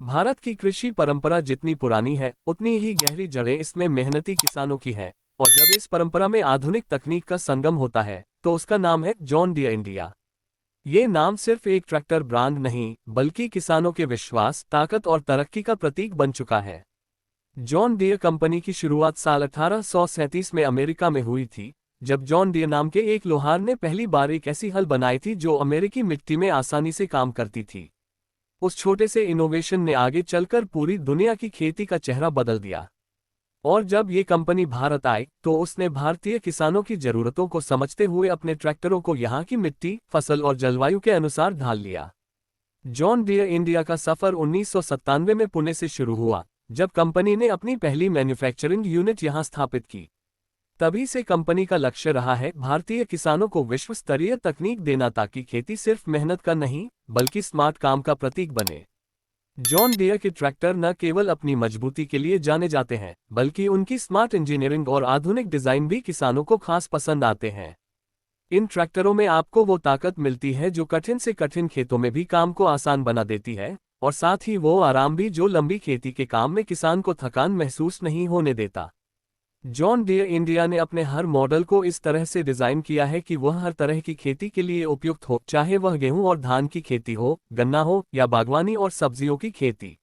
भारत की कृषि परंपरा जितनी पुरानी है उतनी ही गहरी जड़ें इसमें मेहनती किसानों की हैं। और जब इस परंपरा में आधुनिक तकनीक का संगम होता है तो उसका नाम है जॉन डियर इंडिया। ये नाम सिर्फ एक ट्रैक्टर ब्रांड नहीं बल्कि किसानों के विश्वास, ताकत और तरक्की का प्रतीक बन चुका है। जॉन डियर कंपनी की शुरुआत साल 1837 में अमेरिका में हुई थी, जब जॉन डियर नाम के एक लोहार ने पहली बार एक ऐसी हल बनाई थी जो अमेरिकी मिट्टी में आसानी से काम करती थी। उस छोटे से इनोवेशन ने आगे चलकर पूरी दुनिया की खेती का चेहरा बदल दिया। और जब ये कंपनी भारत आई तो उसने भारतीय किसानों की जरूरतों को समझते हुए अपने ट्रैक्टरों को यहाँ की मिट्टी, फसल और जलवायु के अनुसार ढाल लिया। जॉन डियर इंडिया का सफर 1997 में पुणे से शुरू हुआ, जब कंपनी ने अपनी पहली मैन्युफैक्चरिंग यूनिट यहाँ स्थापित की। तभी से कंपनी का लक्ष्य रहा है भारतीय किसानों को विश्व स्तरीय तकनीक देना, ताकि खेती सिर्फ मेहनत का नहीं बल्कि स्मार्ट काम का प्रतीक बने। जॉन डियर के ट्रैक्टर न केवल अपनी मजबूती के लिए जाने जाते हैं बल्कि उनकी स्मार्ट इंजीनियरिंग और आधुनिक डिजाइन भी किसानों को खास पसंद आते हैं। इन ट्रैक्टरों में आपको वो ताकत मिलती है जो कठिन से कठिन खेतों में भी काम को आसान बना देती है, और साथ ही वो आराम भी जो लंबी खेती के काम में किसान को थकान महसूस नहीं होने देता। जॉन डियर इंडिया ने अपने हर मॉडल को इस तरह से डिजाइन किया है कि वह हर तरह की खेती के लिए उपयुक्त हो, चाहे वह गेहूं और धान की खेती हो, गन्ना हो या बागवानी और सब्जियों की खेती।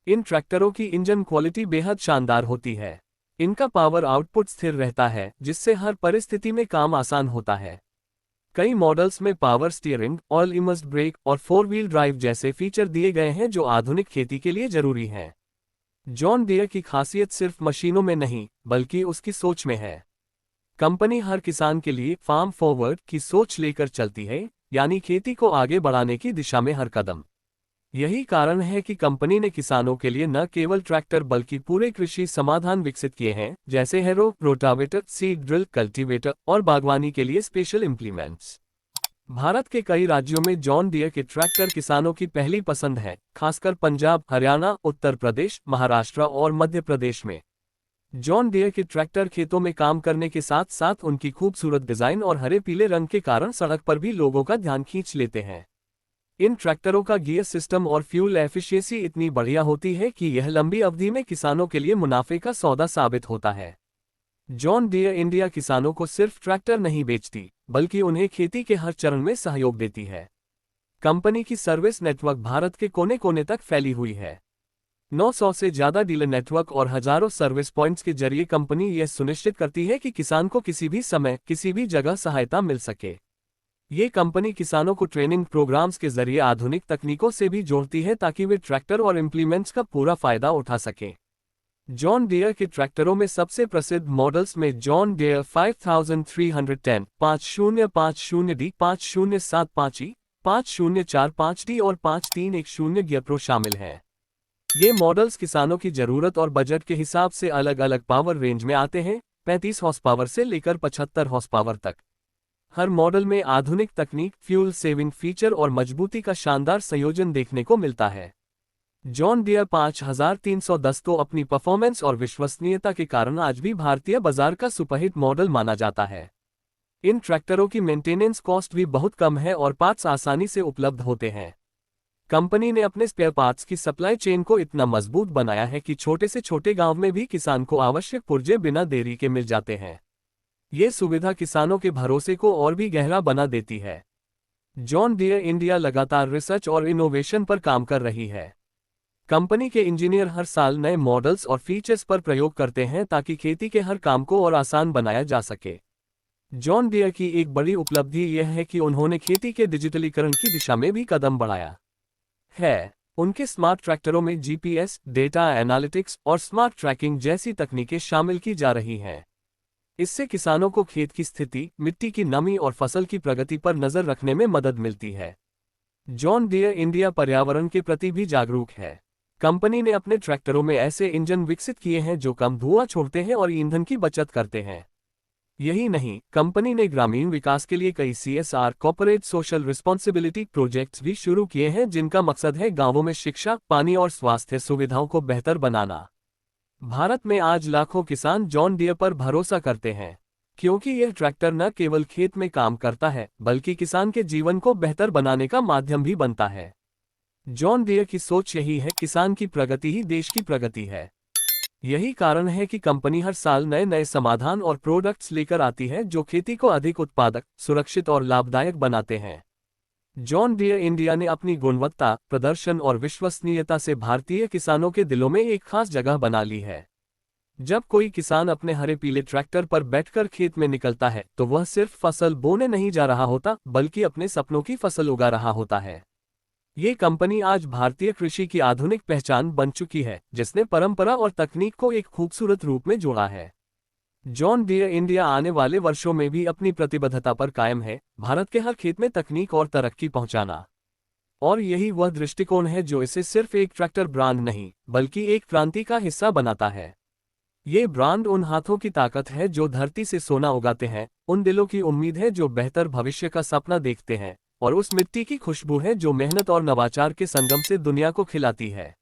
इन ट्रैक्टरों की इंजन क्वालिटी बेहद शानदार होती है। इनका पावर आउटपुट स्थिर रहता है, जिससे हर परिस्थिति में काम आसान होता है। कई मॉडल्स में power steering, oil immersed brake और 4 व्हील ड्राइव जैसे फीचर दिए गए हैं जो आधुनिक खेती के लिए जरूरी हैं। जॉन डियर की खासियत सिर्फ मशीनों में नहीं बल्कि उसकी सोच में है। कंपनी हर किसान के लिए फार्म फॉरवर्ड की सोच लेकर चलती है, यानी खेती को आगे बढ़ाने की दिशा में हर कदम। यही कारण है कि कंपनी ने किसानों के लिए न केवल ट्रैक्टर बल्कि पूरे कृषि समाधान विकसित किए हैं, जैसे harrow, rotavator, seed drill, cultivator और बागवानी के लिए स्पेशल इम्प्लीमेंट्स। भारत के कई राज्यों में जॉन डियर के ट्रैक्टर किसानों की पहली पसंद है, खासकर पंजाब, हरियाणा, उत्तर प्रदेश, महाराष्ट्र और मध्य प्रदेश में। जॉन डियर के ट्रैक्टर खेतों में काम करने के साथ साथ उनकी खूबसूरत डिजाइन और हरे पीले रंग के कारण सड़क पर भी लोगों का ध्यान खींच लेते हैं। इन ट्रैक्टरों का गियर सिस्टम और फ्यूल एफिशिएंसी इतनी बढ़िया होती है कि यह लंबी अवधि में किसानों के लिए मुनाफे का सौदा साबित होता है। जॉन डियर इंडिया किसानों को सिर्फ ट्रैक्टर नहीं बेचती बल्कि उन्हें खेती के हर चरण में सहयोग देती है। कंपनी की सर्विस नेटवर्क भारत के कोने कोने तक फैली हुई है। 900 से ज्यादा डीलर नेटवर्क और हजारों सर्विस पॉइंट्स के जरिए कंपनी यह सुनिश्चित करती है कि किसान को किसी भी समय, किसी भी जगह सहायता मिल सके। ये कंपनी किसानों को ट्रेनिंग प्रोग्राम्स के जरिए आधुनिक तकनीकों से भी जोड़ती है ताकि वे ट्रैक्टर और इम्प्लीमेंट्स का पूरा फायदा उठा सकें। जॉन डियर के ट्रैक्टरों में सबसे प्रसिद्ध मॉडल्स में John Deere 5310, 5050D, 5075E, 5045D और 5310 गियर प्रो शामिल हैं। ये मॉडल्स किसानों की जरूरत और बजट के हिसाब से अलग अलग पावर रेंज में आते हैं, 35 हॉर्स पावर से लेकर 75 हॉर्स पावर तक। हर मॉडल में आधुनिक तकनीक, फ्यूल सेविंग फीचर और मजबूती का शानदार संयोजन देखने को मिलता है। जॉन डियर 5310 तो अपनी परफॉर्मेंस और विश्वसनीयता के कारण आज भी भारतीय बाजार का सुपरहिट मॉडल माना जाता है। इन ट्रैक्टरों की मेंटेनेंस कॉस्ट भी बहुत कम है और पार्ट्स आसानी से उपलब्ध होते हैं। कंपनी ने अपने स्पेयर पार्ट्स की सप्लाई चेन को इतना मजबूत बनाया है कि छोटे से छोटे गांव में भी किसान को आवश्यक पुर्जे बिना देरी के मिल जाते हैं। ये सुविधा किसानों के भरोसे को और भी गहरा बना देती है। जॉन डियर इंडिया लगातार रिसर्च और इनोवेशन पर काम कर रही है। कंपनी के इंजीनियर हर साल नए मॉडल्स और फीचर्स पर प्रयोग करते हैं ताकि खेती के हर काम को और आसान बनाया जा सके। जॉन डियर की एक बड़ी उपलब्धि यह है कि उन्होंने खेती के डिजिटलीकरण की दिशा में भी कदम बढ़ाया है। उनके स्मार्ट ट्रैक्टरों में जीपीएस, डेटा एनालिटिक्स और स्मार्ट ट्रैकिंग जैसी तकनीकें शामिल की जा रही हैं। इससे किसानों को खेत की स्थिति, मिट्टी की नमी और फसल की प्रगति पर नजर रखने में मदद मिलती है। जॉन डियर इंडिया पर्यावरण के प्रति भी जागरूक है। कंपनी ने अपने ट्रैक्टरों में ऐसे इंजन विकसित किए हैं जो कम धुआं छोड़ते हैं और ईंधन की बचत करते हैं। यही नहीं, कंपनी ने ग्रामीण विकास के लिए कई CSR corporate social responsibility projects भी शुरू किए हैं, जिनका मकसद है गांवों में शिक्षा, पानी और स्वास्थ्य सुविधाओं को बेहतर बनाना। भारत में आज लाखों किसान जॉन डियर पर भरोसा करते हैं, क्योंकि यह ट्रैक्टर न केवल खेत में काम करता है बल्कि किसान के जीवन को बेहतर बनाने का माध्यम भी बनता है। जॉन डियर की सोच यही है, किसान की प्रगति ही देश की प्रगति है। यही कारण है कि कंपनी हर साल नए नए समाधान और प्रोडक्ट्स लेकर आती है जो खेती को अधिक उत्पादक, सुरक्षित और लाभदायक बनाते हैं। जॉन डियर इंडिया ने अपनी गुणवत्ता, प्रदर्शन और विश्वसनीयता से भारतीय किसानों के दिलों में एक खास जगह बना ली है। जब कोई किसान अपने हरे पीले ट्रैक्टर पर बैठकर खेत में निकलता है तो वह सिर्फ फसल बोने नहीं जा रहा होता, बल्कि अपने सपनों की फसल उगा रहा होता है। ये कंपनी आज भारतीय कृषि की आधुनिक पहचान बन चुकी है, जिसने परंपरा और तकनीक को एक खूबसूरत रूप में जोड़ा है। जॉन डियर इंडिया आने वाले वर्षों में भी अपनी प्रतिबद्धता पर कायम है, भारत के हर खेत में तकनीक और तरक्की पहुंचाना। और यही वह दृष्टिकोण है जो इसे सिर्फ एक ट्रैक्टर ब्रांड नहीं, बल्कि एक क्रांति का हिस्सा बनाता है। ये ब्रांड उन हाथों की ताकत है जो धरती से सोना उगाते हैं, उन दिलों की उम्मीद है जो बेहतर भविष्य का सपना देखते हैं, और उस मिट्टी की खुशबू है जो मेहनत और नवाचार के संगम से दुनिया को खिलाती है।